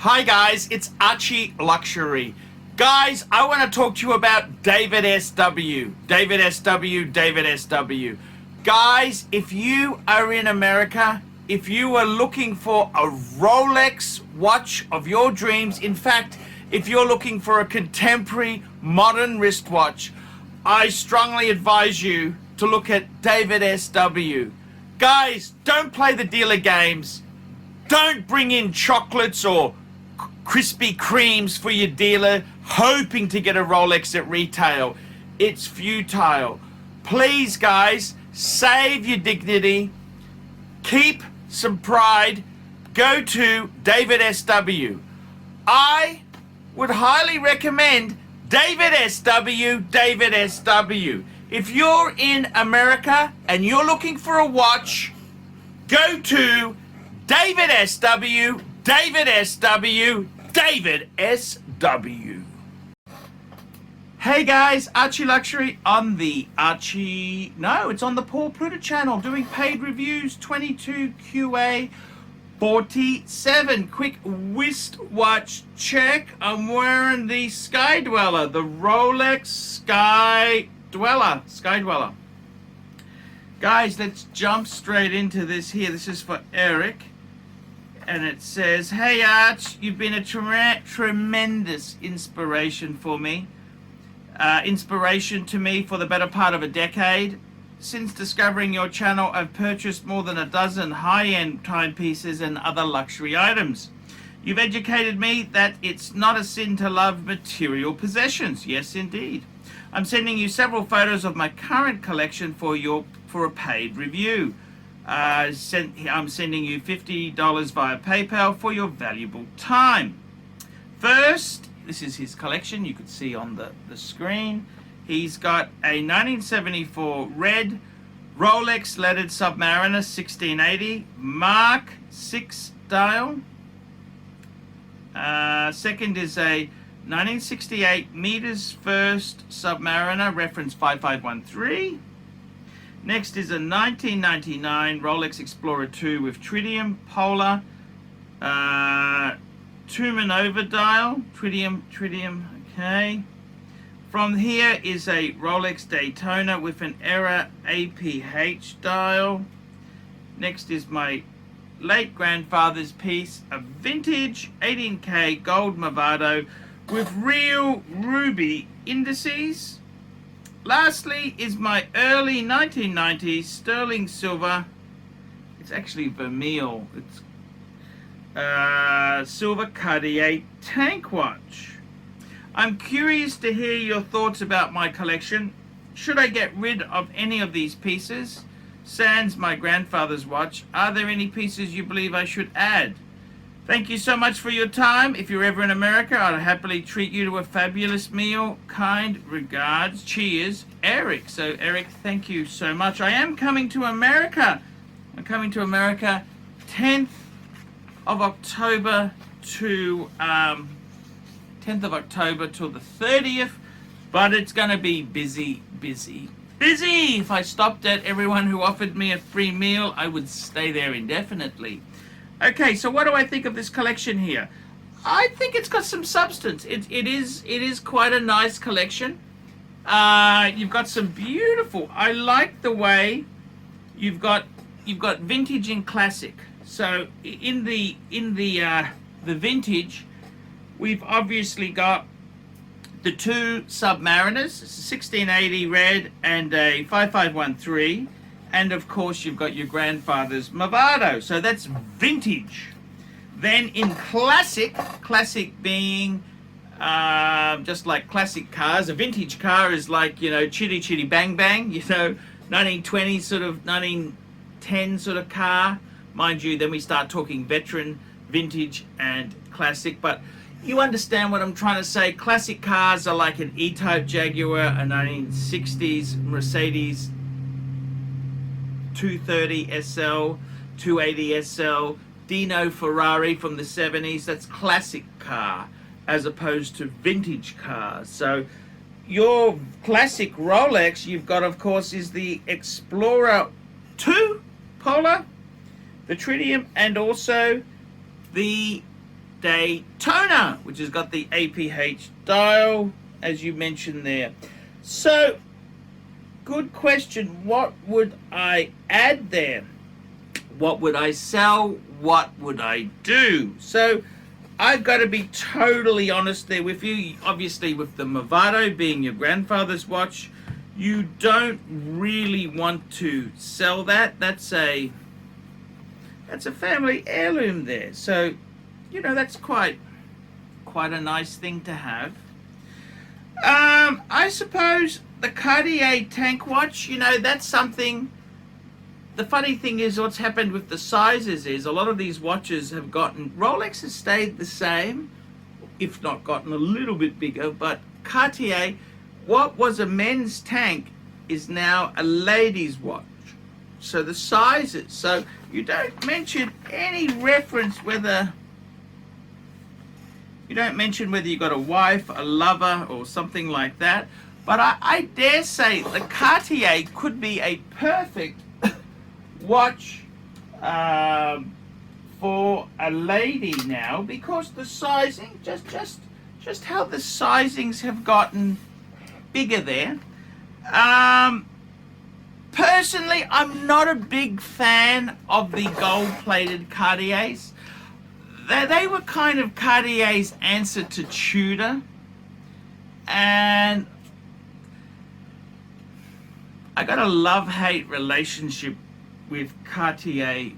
Hi guys, it's ArchieLuxury. Guys, I want to talk to you about David SW. David SW, David SW. Guys, if you are in America, if you are looking for a Rolex watch of your dreams, in fact, if you're looking for a contemporary modern wristwatch, I strongly advise you to look at David SW. Guys, don't play the dealer games. Don't bring in chocolates or Krispy Kremes for your dealer hoping to get a Rolex at retail. It's futile. Please, guys, save your dignity. Keep some pride. Go to David SW. I would highly recommend David SW, David SW. If you're in America and you're looking for a watch, go to David SW, David SW, David SW. Hey guys, ArchieLuxury on the it's on the Paul Pluta channel, doing paid reviews, 22 QA 47. Quick wristwatch check. I'm wearing the Sky Dweller, the Rolex Sky Dweller. Guys, let's jump straight into this here. This is for Eric. And it says, "Hey Arch, you've been a tremendous inspiration for me. Inspiration to me for the better part of a decade. Since discovering your channel, I've purchased more than a dozen high-end timepieces and other luxury items. You've educated me that it's not a sin to love material possessions." Yes, indeed. "I'm sending you several photos of my current collection for a paid review. I'm sending you $50 via PayPal for your valuable time. First," this is his collection, you could see on the screen. He's got a 1974 red Rolex leaded Submariner 1680 Mark 6 dial. Second is a 1968 Meters First Submariner, reference 5513. Next is a 1999 Rolex Explorer 2 with tritium polar Tumanova dial. Tritium, okay. From here is a Rolex Daytona with an error APH dial. Next is my late grandfather's piece, a vintage 18K gold Movado with real ruby indices. Lastly is my early 1990s sterling silver, it's actually vermeil, it's silver Cartier tank watch. I'm curious to hear your thoughts about my collection. Should I get rid of any of these pieces? Sans my grandfather's watch, are there any pieces you believe I should add? Thank you so much for your time. If you're ever in America, I'll happily treat you to a fabulous meal. Kind regards. Cheers, Eric." So Eric, thank you so much. I am coming to America. I'm coming to America 10th of October to 10th of October till the 30th, but it's going to be busy. If I stopped at everyone who offered me a free meal, I would stay there indefinitely. Okay, so what do I think of this collection here? I think it's got some substance. It is quite a nice collection. You've got some beautiful. I like the way you've got vintage and classic. So in the vintage, we've obviously got the two Submariners, 1680 red and a 5513. And of course you've got your grandfather's Movado, so that's vintage. Then in classic being just like classic cars, a vintage car is like, you know, chitty chitty bang bang, you know, 1920 sort of 1910 sort of car, mind you. Then we start talking veteran, vintage and classic, but you understand what I'm trying to say. Classic cars are like an E-Type Jaguar, a 1960s Mercedes 230 SL, 280 SL, Dino Ferrari from the 70s. That's classic car as opposed to vintage cars. So your classic Rolex you've got, of course, is the Explorer 2 Polar, the tritium, and also the Daytona, which has got the APH dial, as you mentioned there. So, good question. What would I add there? What would I sell? What would I do? So, I've got to be totally honest there with you. Obviously, with the Movado being your grandfather's watch, you don't really want to sell that. That's a family heirloom there. So, you know, that's quite a nice thing to have. I suppose the Cartier tank watch, you know, that's something. The funny thing is, what's happened with the sizes is a lot of these watches have gotten, Rolex has stayed the same, if not gotten a little bit bigger, but Cartier, what was a men's tank is now a lady's watch. So the sizes, so you don't mention any reference whether, you don't mention whether you got a wife, a lover, or something like that. But I dare say the Cartier could be a perfect watch for a lady now, because the sizing, just how the sizings have gotten bigger there. Personally, I'm not a big fan of the gold-plated Cartiers. They were kind of Cartier's answer to Tudor, and I got a love-hate relationship with Cartier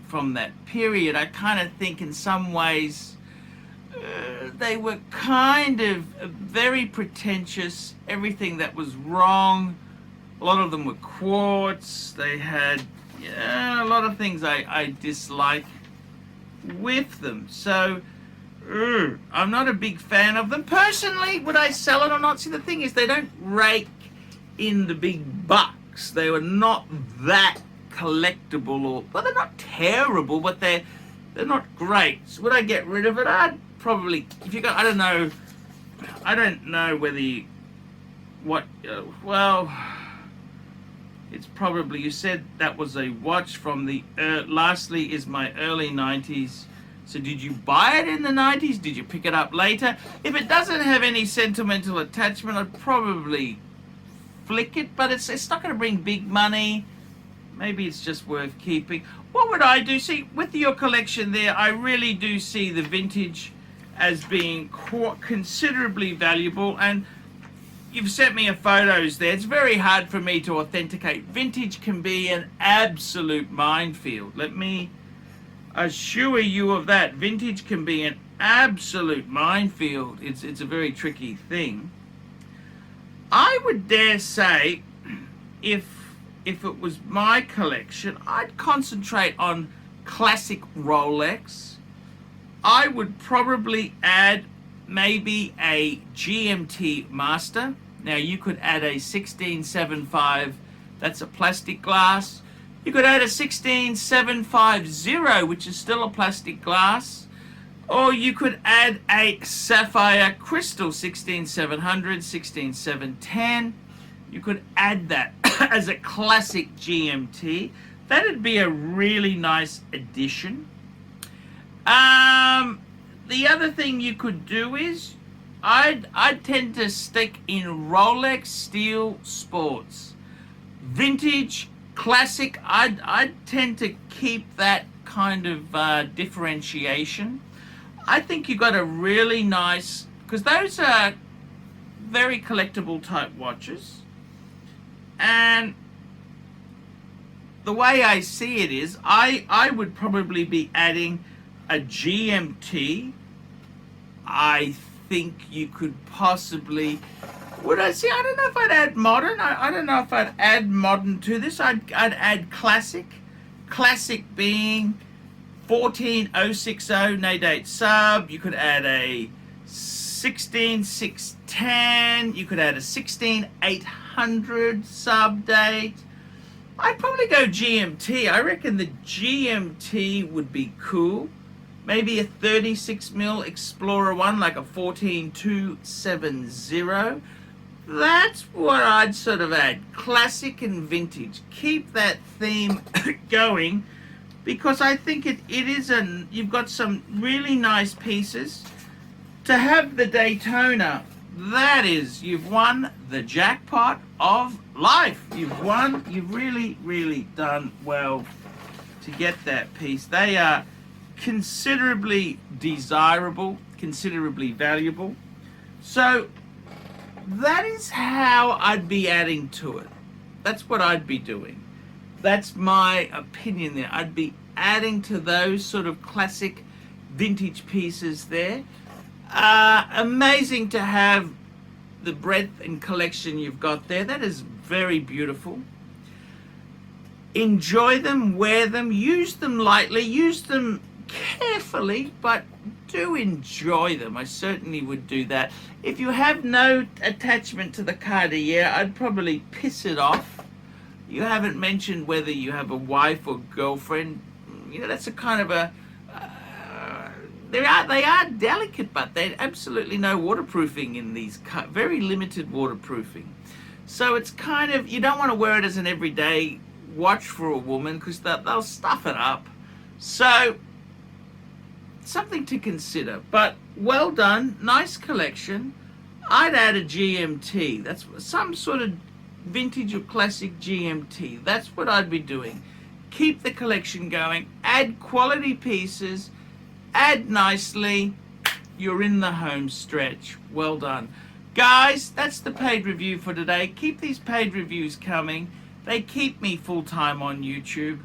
from that period. I kind of think in some ways they were kind of very pretentious. Everything that was wrong, a lot of them were quartz. They had a lot of things I dislike with them. So I'm not a big fan of them. Personally, would I sell it or not? See, the thing is, they don't rake in the big bucks. They were not that collectible, or well, they're not terrible, but they're not great. So would I get rid of it? I'd probably, if you got, I don't know whether you, well, it's probably, you said that was a watch from the lastly is my early 90s. So did you buy it in the 90s? Did you pick it up later? If it doesn't have any sentimental attachment, I'd probably flick it, but it's not going to bring big money. Maybe it's just worth keeping. What would I do? See, with your collection there, I really do see the vintage as being considerably valuable, and you've sent me a photos there. It's very hard for me to authenticate. Vintage can be an absolute minefield. Let me assure you of that. Vintage can be an absolute minefield. It's a very tricky thing. I would dare say, if it was my collection, I'd concentrate on classic Rolex. I would probably add maybe a GMT Master. Now you could add a 1675, that's a plastic glass. You could add a 16750, which is still a plastic glass. Or you could add a sapphire crystal 16700, 16710. You could add that as a classic GMT. That'd be a really nice addition. The other thing you could do is I'd tend to stick in Rolex Steel Sports. Vintage, classic, I'd tend to keep that kind of differentiation. I think you got a really nice, because those are very collectible type watches. And the way I see it is, I would probably be adding a GMT. I think you could possibly, would I see, I don't know if I'd add modern. I don't know if I'd add modern to this. I'd add classic. Classic being 14060 Nadate sub. You could add a 16610. You could add a 16800 sub date. I'd probably go GMT. I reckon the GMT would be cool. Maybe a 36mm Explorer 1, like a 14270. That's what I'd sort of add. Classic and vintage. Keep that theme going, because I think you've got some really nice pieces. To have the Daytona, that is, you've won the jackpot of life. You've really, really done well to get that piece. They are considerably desirable, considerably valuable. So that is how I'd be adding to it. That's what I'd be doing. That's my opinion there. I'd be adding to those sort of classic vintage pieces there. Amazing to have the breadth and collection you've got there. That is very beautiful. Enjoy them, wear them, use them lightly, use them carefully, but do enjoy them. I certainly would do that. If you have no attachment to the Cartier, I'd probably piss it off. You haven't mentioned whether you have a wife or girlfriend. You know, that's a kind of a they are delicate, but they absolutely no waterproofing in these, very limited waterproofing. So it's kind of, you don't want to wear it as an everyday watch for a woman because they'll stuff it up. So something to consider, but well done, nice collection. I'd add a GMT. That's some sort of vintage or classic GMT. That's what I'd be doing. Keep the collection going, add quality pieces, add nicely. You're in the home stretch. Well done. Guys, that's the paid review for today. Keep these paid reviews coming. They keep me full-time on YouTube.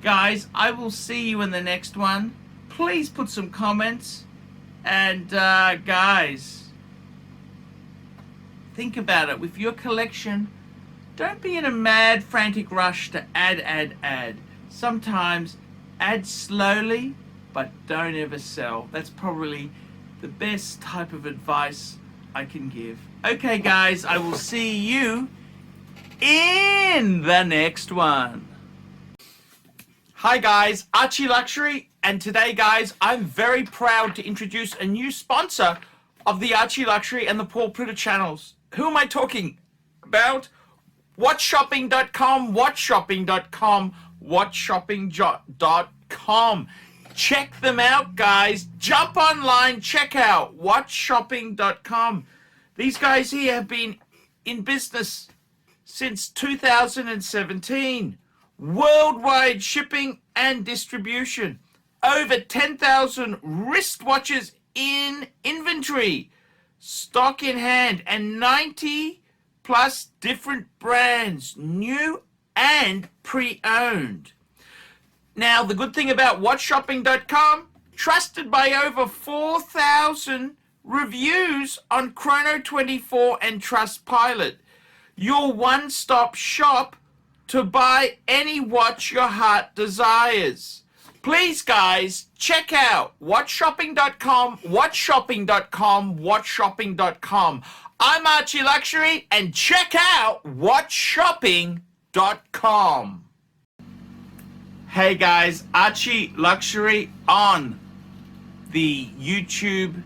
Guys, I will see you in the next one. Please put some comments. And guys, think about it. With your collection, don't be in a mad, frantic rush to add. Sometimes add slowly, but don't ever sell. That's probably the best type of advice I can give. Okay, guys, I will see you in the next one. Hi guys, ArchieLuxury, and today guys, I'm very proud to introduce a new sponsor of the ArchieLuxury and the Paul Pluta channels. Who am I talking about? WhatShopping.com, WhatShopping.com, WhatShopping.com. Check them out, guys. Jump online, check out WhatShopping.com. These guys here have been in business since 2017. Worldwide shipping and distribution. Over 10,000 wristwatches in inventory. Stock in hand, and 90 plus different brands, new and pre-owned. Now, the good thing about WhatShopping.com, trusted by over 4,000 reviews on Chrono24 and Trustpilot. Your one-stop shop to buy any watch your heart desires. Please, guys, check out WhatShopping.com, WhatShopping.com, WhatShopping.com. I'm ArchieLuxury, and check out WhatShopping.com. Hey guys, ArchieLuxury on the YouTube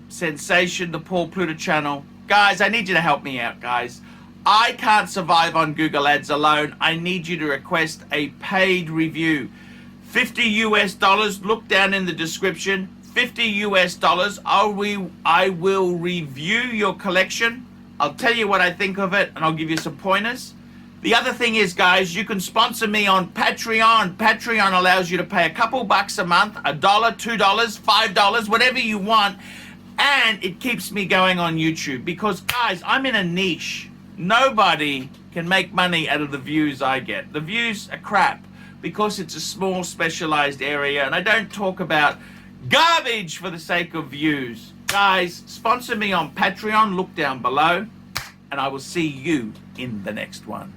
sensation, the Paul Pluta channel. Guys, I need you to help me out, guys. I can't survive on Google Ads alone. I need you to request a paid review. $50 US. Look down in the description. $50 US. I will review your collection. I'll tell you what I think of it, and I'll give you some pointers. The other thing is, guys, you can sponsor me on Patreon. Patreon allows you to pay a couple bucks a month, $1, $2, $5, whatever you want, and it keeps me going on YouTube because, guys, I'm in a niche. Nobody can make money out of the views I get. The views are crap because it's a small, specialized area, and I don't talk about garbage for the sake of views. Guys, sponsor me on Patreon. Look down below, and I will see you in the next one.